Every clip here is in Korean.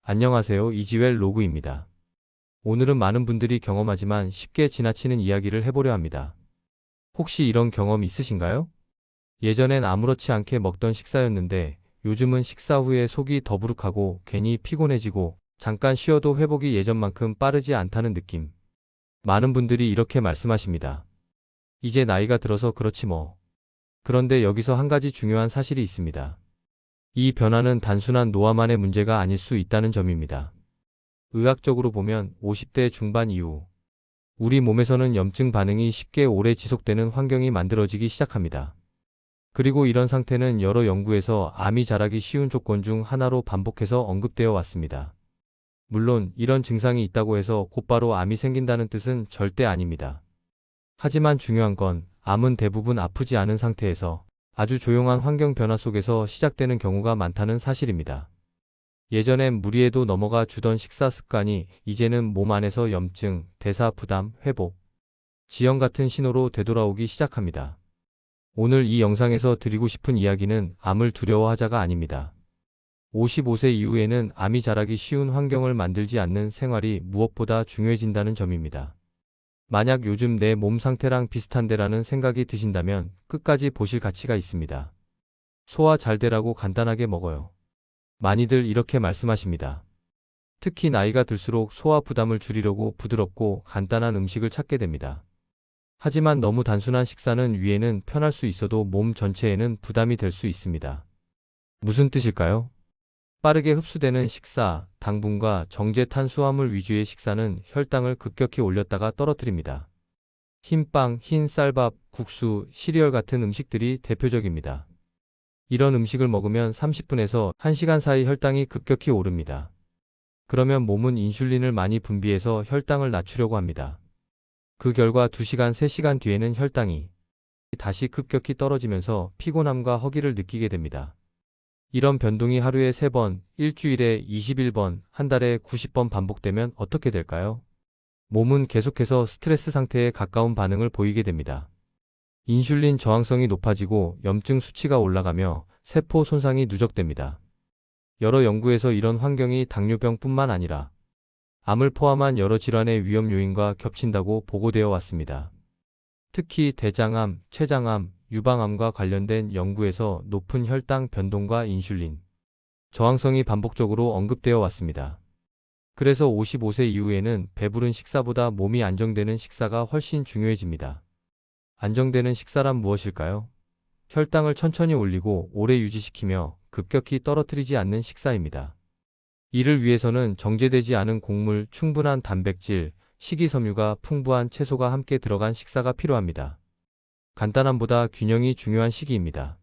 안녕하세요. 이지웰 로그입니다. 오늘은 많은 분들이 경험하지만 쉽게 지나치는 이야기를 해보려 합니다. 혹시 이런 경험 있으신가요? 예전엔 아무렇지 않게 먹던 식사였는데 요즘은 식사 후에 속이 더부룩하고 괜히 피곤해지고 잠깐 쉬어도 회복이 예전만큼 빠르지 않다는 느낌. 많은 분들이 이렇게 말씀하십니다. 이제 나이가 들어서 그렇지 뭐. 그런데 여기서 한 가지 중요한 사실이 있습니다. 이 변화는 단순한 노화만의 문제가 아닐 수 있다는 점입니다. 의학적으로 보면 50대 중반 이후 우리 몸에서는 염증 반응이 쉽게 오래 지속되는 환경이 만들어지기 시작합니다. 그리고 이런 상태는 여러 연구에서 암이 자라기 쉬운 조건 중 하나로 반복해서 언급되어 왔습니다. 물론 이런 증상이 있다고 해서 곧바로 암이 생긴다는 뜻은 절대 아닙니다. 하지만 중요한 건 암은 대부분 아프지 않은 상태에서 아주 조용한 환경 변화 속에서 시작되는 경우가 많다는 사실입니다. 예전엔 무리해도 넘어가 주던 식사 습관이 이제는 몸 안에서 염증, 대사 부담, 회복, 지연 같은 신호로 되돌아오기 시작합니다. 오늘 이 영상에서 드리고 싶은 이야기는 암을 두려워하자가 아닙니다. 55세 이후에는 암이 자라기 쉬운 환경을 만들지 않는 생활이 무엇보다 중요해진다는 점입니다. 만약 요즘 내 몸 상태랑 비슷한데라는 생각이 드신다면 끝까지 보실 가치가 있습니다. 소화 잘 되라고 간단하게 먹어요. 많이들 이렇게 말씀하십니다. 특히 나이가 들수록 소화 부담을 줄이려고 부드럽고 간단한 음식을 찾게 됩니다. 하지만 너무 단순한 식사는 위에는 편할 수 있어도 몸 전체에는 부담이 될 수 있습니다. 무슨 뜻일까요? 빠르게 흡수되는 식사, 당분과 정제 탄수화물 위주의 식사는 혈당을 급격히 올렸다가 떨어뜨립니다. 흰빵, 흰 쌀밥, 국수, 시리얼 같은 음식들이 대표적입니다. 이런 음식을 먹으면 30분에서 1시간 사이 혈당이 급격히 오릅니다. 그러면 몸은 인슐린을 많이 분비해서 혈당을 낮추려고 합니다. 그 결과 2시간, 3시간 뒤에는 혈당이 다시 급격히 떨어지면서 피곤함과 허기를 느끼게 됩니다. 이런 변동이 하루에 3번, 일주일에 21번, 한 달에 90번 반복되면 어떻게 될까요? 몸은 계속해서 스트레스 상태에 가까운 반응을 보이게 됩니다. 인슐린 저항성이 높아지고 염증 수치가 올라가며 세포 손상이 누적됩니다. 여러 연구에서 이런 환경이 당뇨병뿐만 아니라 암을 포함한 여러 질환의 위험 요인과 겹친다고 보고되어 왔습니다. 특히 대장암, 췌장암, 유방암과 관련된 연구에서 높은 혈당 변동과 인슐린 저항성이 반복적으로 언급되어 왔습니다. 그래서 55세 이후에는 배부른 식사보다 몸이 안정되는 식사가 훨씬 중요해집니다. 안정되는 식사란 무엇일까요? 혈당을 천천히 올리고 오래 유지시키며 급격히 떨어뜨리지 않는 식사입니다. 이를 위해서는 정제되지 않은 곡물, 충분한 단백질, 식이섬유가 풍부한 채소가 함께 들어간 식사가 필요합니다. 간단함보다 균형이 중요한 시기입니다.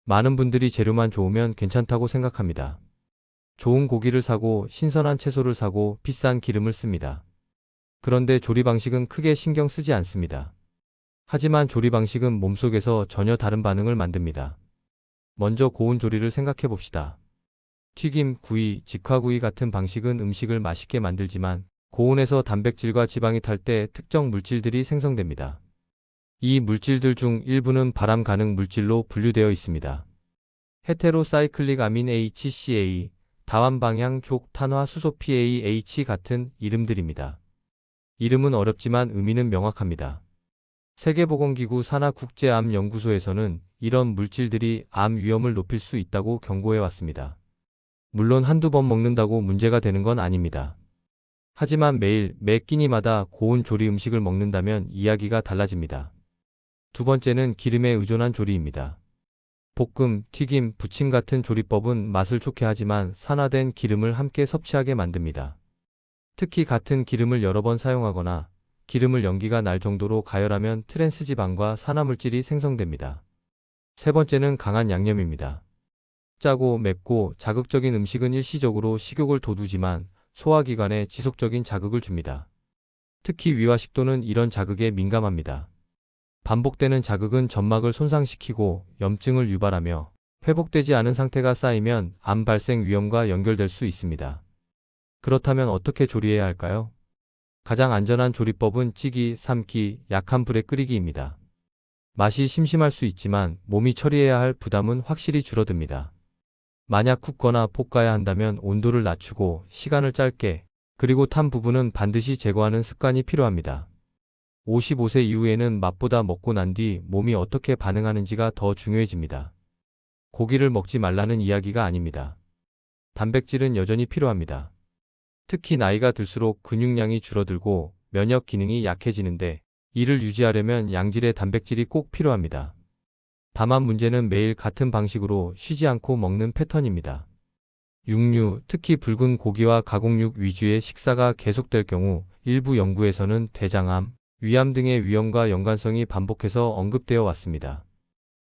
많은 분들이 재료만 좋으면 괜찮다고 생각합니다. 좋은 고기를 사고 신선한 채소를 사고 비싼 기름을 씁니다. 그런데 조리 방식은 크게 신경 쓰지 않습니다. 하지만 조리 방식은 몸속에서 전혀 다른 반응을 만듭니다. 먼저 고온 조리를 생각해 봅시다. 튀김, 구이, 직화구이 같은 방식은 음식을 맛있게 만들지만 고온에서 단백질과 지방이 탈 때 특정 물질들이 생성됩니다. 이 물질들 중 일부는 발암 가능 물질로 분류되어 있습니다. 헤테로사이클릭 아민 HCA, 다완방향 족 탄화 수소 PAH 같은 이름들입니다. 이름은 어렵지만 의미는 명확합니다. 세계보건기구 산하국제암연구소에서는 이런 물질들이 암 위험을 높일 수 있다고 경고해 왔습니다. 물론 한두 번 먹는다고 문제가 되는 건 아닙니다. 하지만 매일 매 끼니마다 고온 조리 음식을 먹는다면 이야기가 달라집니다. 두 번째는 기름에 의존한 조리입니다. 볶음, 튀김, 부침 같은 조리법은 맛을 좋게 하지만 산화된 기름을 함께 섭취하게 만듭니다. 특히 같은 기름을 여러 번 사용하거나 기름을 연기가 날 정도로 가열하면 트랜스지방과 산화물질이 생성됩니다. 세 번째는 강한 양념입니다. 짜고 맵고 자극적인 음식은 일시적으로 식욕을 돋우지만 소화기관에 지속적인 자극을 줍니다. 특히 위와 식도는 이런 자극에 민감합니다. 반복되는 자극은 점막을 손상시키고 염증을 유발하며 회복되지 않은 상태가 쌓이면 암 발생 위험과 연결될 수 있습니다. 그렇다면 어떻게 조리해야 할까요? 가장 안전한 조리법은 찌기, 삶기, 약한 불에 끓이기입니다. 맛이 심심할 수 있지만 몸이 처리해야 할 부담은 확실히 줄어듭니다. 만약 굽거나 볶아야 한다면 온도를 낮추고 시간을 짧게, 그리고 탄 부분은 반드시 제거하는 습관이 필요합니다. 55세 이후에는 맛보다 먹고 난 뒤 몸이 어떻게 반응하는지가 더 중요해집니다. 고기를 먹지 말라는 이야기가 아닙니다. 단백질은 여전히 필요합니다. 특히 나이가 들수록 근육량이 줄어들고 면역 기능이 약해지는데, 이를 유지하려면 양질의 단백질이 꼭 필요합니다. 다만 문제는 매일 같은 방식으로 쉬지 않고 먹는 패턴입니다. 육류, 특히 붉은 고기와 가공육 위주의 식사가 계속될 경우 일부 연구에서는 대장암, 위암 등의 위험과 연관성이 반복해서 언급되어 왔습니다.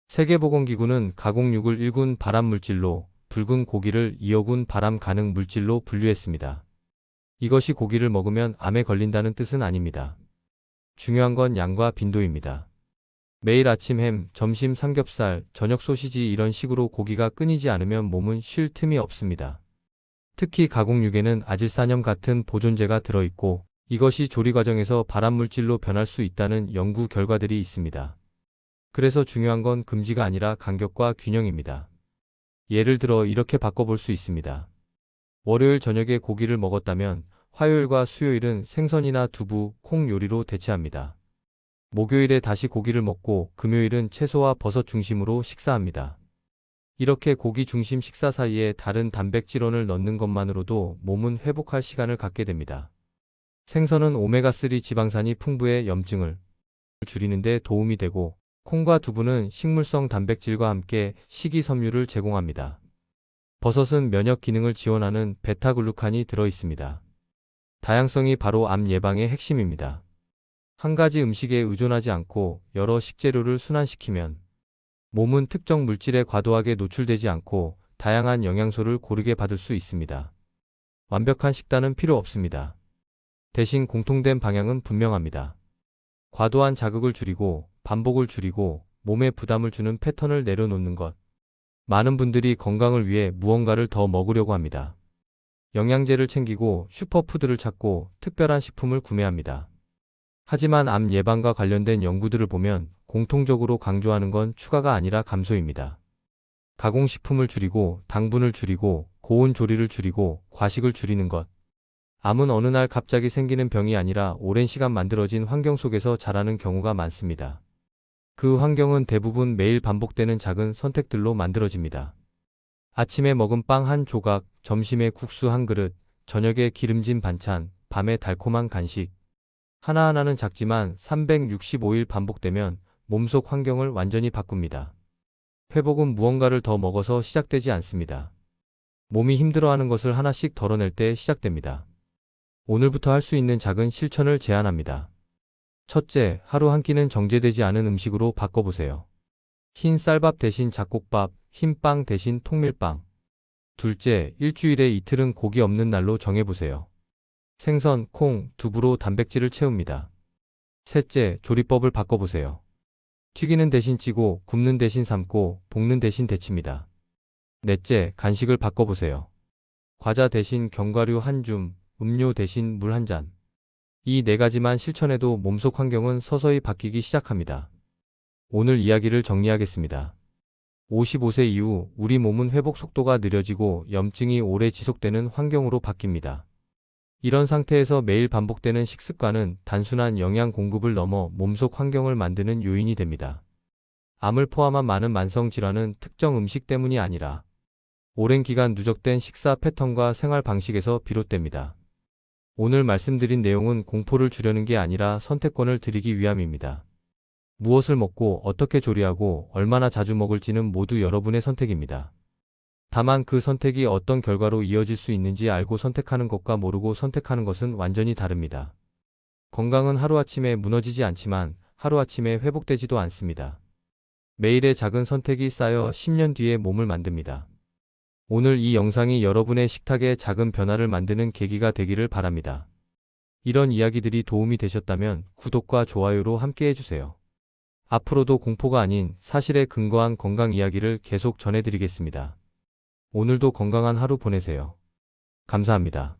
세계보건기구는 가공육을 1군 발암물질로, 붉은 고기를 2호군 발암 가능 물질로 분류했습니다. 이것이 고기를 먹으면 암에 걸린다는 뜻은 아닙니다. 중요한 건 양과 빈도입니다. 매일 아침 햄, 점심 삼겹살, 저녁 소시지 이런 식으로 고기가 끊이지 않으면 몸은 쉴 틈이 없습니다. 특히 가공육에는 아질산염 같은 보존제가 들어있고, 이것이 조리 과정에서 발암물질로 변할 수 있다는 연구 결과들이 있습니다. 그래서 중요한 건 금지가 아니라 간격과 균형입니다. 예를 들어 이렇게 바꿔볼 수 있습니다. 월요일 저녁에 고기를 먹었다면 화요일과 수요일은 생선이나 두부, 콩 요리로 대체합니다. 목요일에 다시 고기를 먹고 금요일은 채소와 버섯 중심으로 식사합니다. 이렇게 고기 중심 식사 사이에 다른 단백질원을 넣는 것만으로도 몸은 회복할 시간을 갖게 됩니다. 생선은 오메가3 지방산이 풍부해 염증을 줄이는 데 도움이 되고, 콩과 두부는 식물성 단백질과 함께 식이섬유를 제공합니다. 버섯은 면역 기능을 지원하는 베타글루칸이 들어 있습니다. 다양성이 바로 암 예방의 핵심입니다. 한 가지 음식에 의존하지 않고 여러 식재료를 순환시키면 몸은 특정 물질에 과도하게 노출되지 않고 다양한 영양소를 고르게 받을 수 있습니다. 완벽한 식단은 필요 없습니다. 대신 공통된 방향은 분명합니다. 과도한 자극을 줄이고 반복을 줄이고 몸에 부담을 주는 패턴을 내려놓는 것. 많은 분들이 건강을 위해 무언가를 더 먹으려고 합니다. 영양제를 챙기고 슈퍼푸드를 찾고 특별한 식품을 구매합니다. 하지만 암 예방과 관련된 연구들을 보면 공통적으로 강조하는 건 추가가 아니라 감소입니다. 가공식품을 줄이고 당분을 줄이고 고온 조리를 줄이고 과식을 줄이는 것. 암은 어느 날 갑자기 생기는 병이 아니라 오랜 시간 만들어진 환경 속에서 자라는 경우가 많습니다. 그 환경은 대부분 매일 반복되는 작은 선택들로 만들어집니다. 아침에 먹은 빵 한 조각, 점심에 국수 한 그릇, 저녁에 기름진 반찬, 밤에 달콤한 간식. 하나하나는 작지만 365일 반복되면 몸속 환경을 완전히 바꿉니다. 회복은 무언가를 더 먹어서 시작되지 않습니다. 몸이 힘들어하는 것을 하나씩 덜어낼 때 시작됩니다. 오늘부터 할 수 있는 작은 실천을 제안합니다. 첫째, 하루 한 끼는 정제되지 않은 음식으로 바꿔보세요. 흰 쌀밥 대신 잡곡밥, 흰 빵 대신 통밀빵. 둘째, 일주일에 이틀은 고기 없는 날로 정해보세요. 생선, 콩, 두부로 단백질을 채웁니다. 셋째, 조리법을 바꿔보세요. 튀기는 대신 찌고, 굽는 대신 삶고, 볶는 대신 데칩니다. 넷째, 간식을 바꿔보세요. 과자 대신 견과류 한 줌, 음료 대신 물 한 잔. 이 네 가지만 실천해도 몸속 환경은 서서히 바뀌기 시작합니다. 오늘 이야기를 정리하겠습니다. 55세 이후 우리 몸은 회복 속도가 느려지고 염증이 오래 지속되는 환경으로 바뀝니다. 이런 상태에서 매일 반복되는 식습관은 단순한 영양 공급을 넘어 몸속 환경을 만드는 요인이 됩니다. 암을 포함한 많은 만성 질환은 특정 음식 때문이 아니라 오랜 기간 누적된 식사 패턴과 생활 방식에서 비롯됩니다. 오늘 말씀드린 내용은 공포를 주려는 게 아니라 선택권을 드리기 위함입니다. 무엇을 먹고 어떻게 조리하고 얼마나 자주 먹을지는 모두 여러분의 선택입니다. 다만 그 선택이 어떤 결과로 이어질 수 있는지 알고 선택하는 것과 모르고 선택하는 것은 완전히 다릅니다. 건강은 하루아침에 무너지지 않지만 하루아침에 회복되지도 않습니다. 매일의 작은 선택이 쌓여 10년 뒤에 몸을 만듭니다. 오늘 이 영상이 여러분의 식탁에 작은 변화를 만드는 계기가 되기를 바랍니다. 이런 이야기들이 도움이 되셨다면 구독과 좋아요로 함께 해주세요. 앞으로도 공포가 아닌 사실에 근거한 건강 이야기를 계속 전해드리겠습니다. 오늘도 건강한 하루 보내세요. 감사합니다.